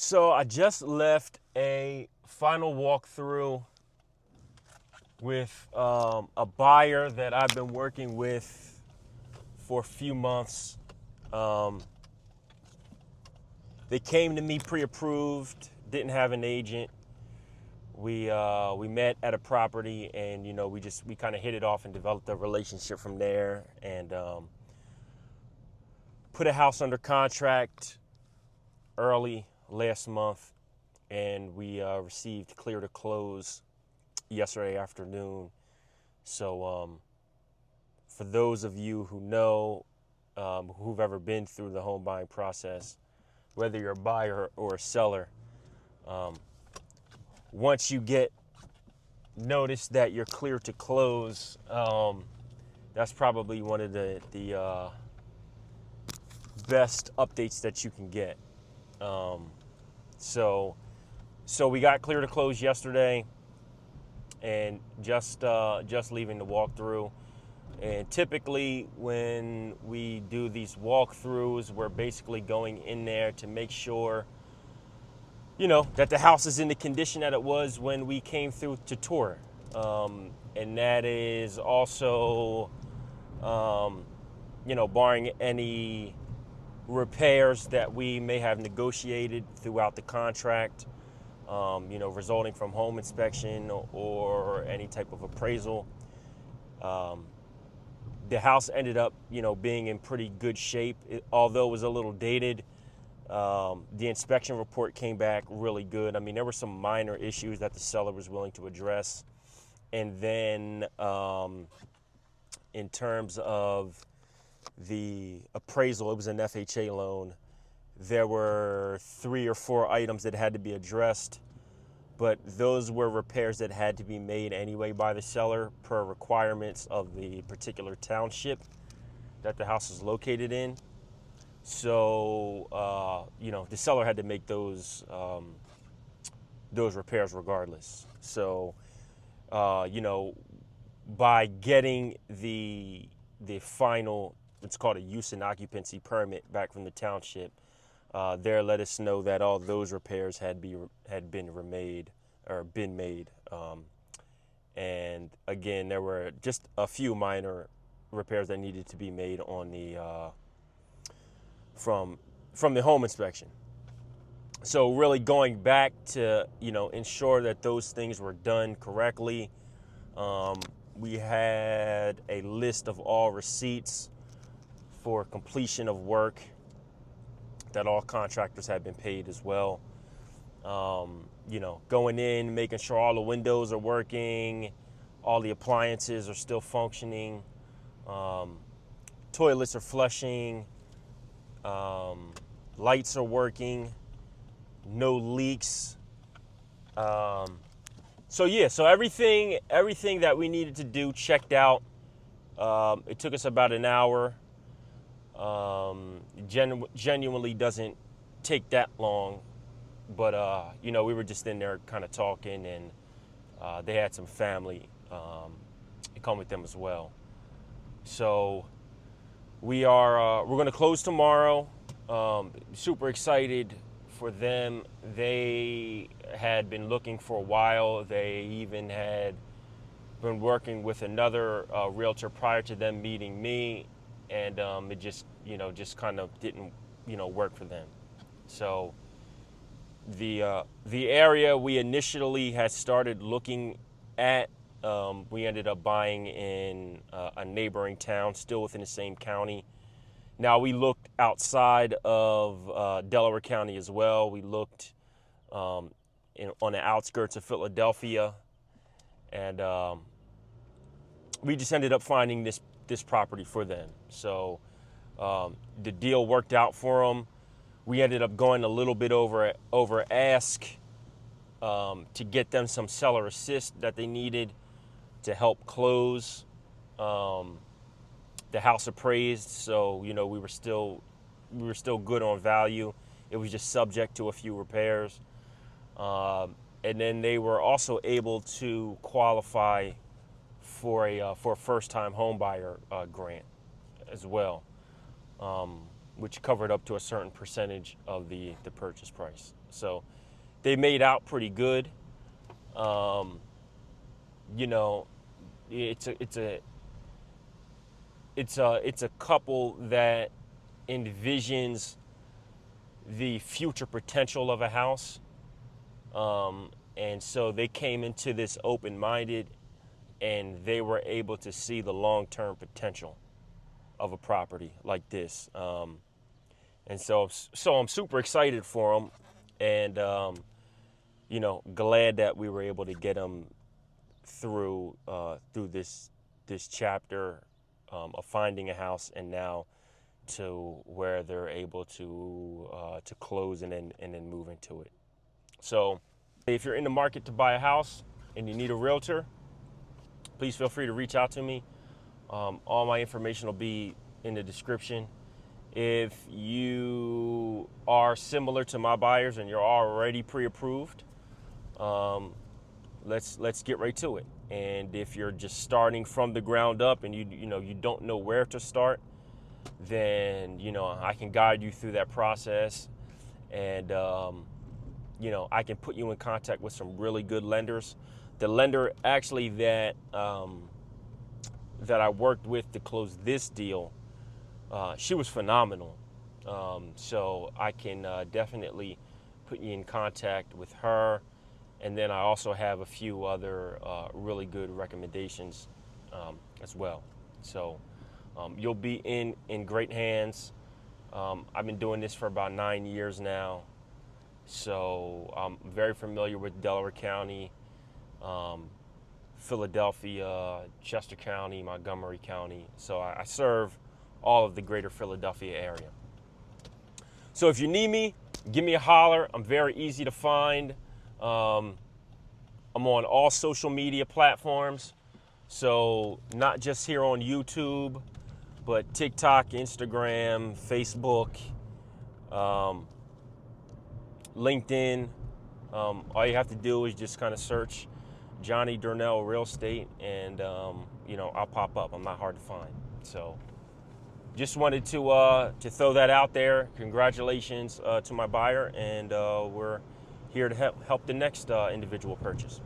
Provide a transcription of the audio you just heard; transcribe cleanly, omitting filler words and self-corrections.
So I just left a final walkthrough with a buyer that I've been working with for a few months. They came to me pre-approved, didn't have an agent. We met at a property, and we kind of hit it off and developed a relationship from there, and put a house under contract early last month, and we received clear to close yesterday afternoon. So for those of you who know, who've ever been through the home buying process, whether you're a buyer or a seller, once you get notice that you're clear to close, that's probably one of the best updates that you can get. So we got clear to close yesterday, and just leaving the walkthrough. And typically when we do these walkthroughs, we're basically going in there to make sure, that the house is in the condition that it was when we came through to tour. And that is also, barring any repairs that we may have negotiated throughout the contract, resulting from home inspection or any type of appraisal. The house ended up, being in pretty good shape. Although it was a little dated, the inspection report came back really good. I mean, there were some minor issues that the seller was willing to address. And then in terms of the appraisal, it was an FHA loan. There were 3 or 4 items that had to be addressed, but those were repairs that had to be made anyway by the seller per requirements of the particular township that the house is located in. So, the seller had to make those repairs regardless. So, by getting the final, it's called a use and occupancy permit back from the township, there let us know that all those repairs had been made. And again, there were just a few minor repairs that needed to be made on the from the home inspection. So really going back to ensure that those things were done correctly. We had a list of all receipts for completion of work, that all contractors had been paid as well. Going in, making sure all the windows are working, all the appliances are still functioning, toilets are flushing, lights are working, no leaks. So everything that we needed to do checked out. It took us about an hour. Genuinely doesn't take that long, but we were just in there kind of talking, and they had some family come with them as well. So we're going to close tomorrow. Super excited for them. They had been looking for a while. They even had been working with another realtor prior to them meeting me, and it just kind of didn't work for them. So the area we initially had started looking at, we ended up buying in a neighboring town, still within the same county. Now, we looked outside of Delaware County as well. We looked on the outskirts of Philadelphia, and we just ended up finding this property for them. So the deal worked out for them. We ended up going a little bit over ask to get them some seller assist that they needed to help close. The house appraised, so we were still good on value. It was just subject to a few repairs, and then they were also able to qualify for a first-time home buyer grant as well. which covered up to a certain percentage of the purchase price. So they made out pretty good. You know, it's a couple that envisions the future potential of a house. And so they came into this open-minded, and they were able to see the long-term potential of a property like this. And so I'm super excited for them, and you know, glad that we were able to get them through this chapter of finding a house, and now to where they're able to close and then move into it. So if you're in the market to buy a house and you need a realtor, please feel free to reach out to me. All my information will be in the description. If you are similar to my buyers and you're already pre-approved, let's get right to it. And if you're just starting from the ground up and you don't know where to start, then I can guide you through that process, and I can put you in contact with some really good lenders. The lender actually that I worked with to close this deal, she was phenomenal. So I can definitely put you in contact with her. And then I also have a few other really good recommendations as well. So you'll be in great hands. I've been doing this for about 9 years now. So I'm very familiar with Delaware County, Philadelphia, Chester County, Montgomery County. So I serve all of the greater Philadelphia area. So if you need me, give me a holler. I'm very easy to find. I'm on all social media platforms. So not just here on YouTube, but TikTok, Instagram, Facebook, LinkedIn. All you have to do is just kind of search JohnnyDurnell.RealEstate, and I'll pop up. I'm not hard to find. So just wanted to throw that out there. Congratulations to my buyer, and we're here to help the next individual purchase.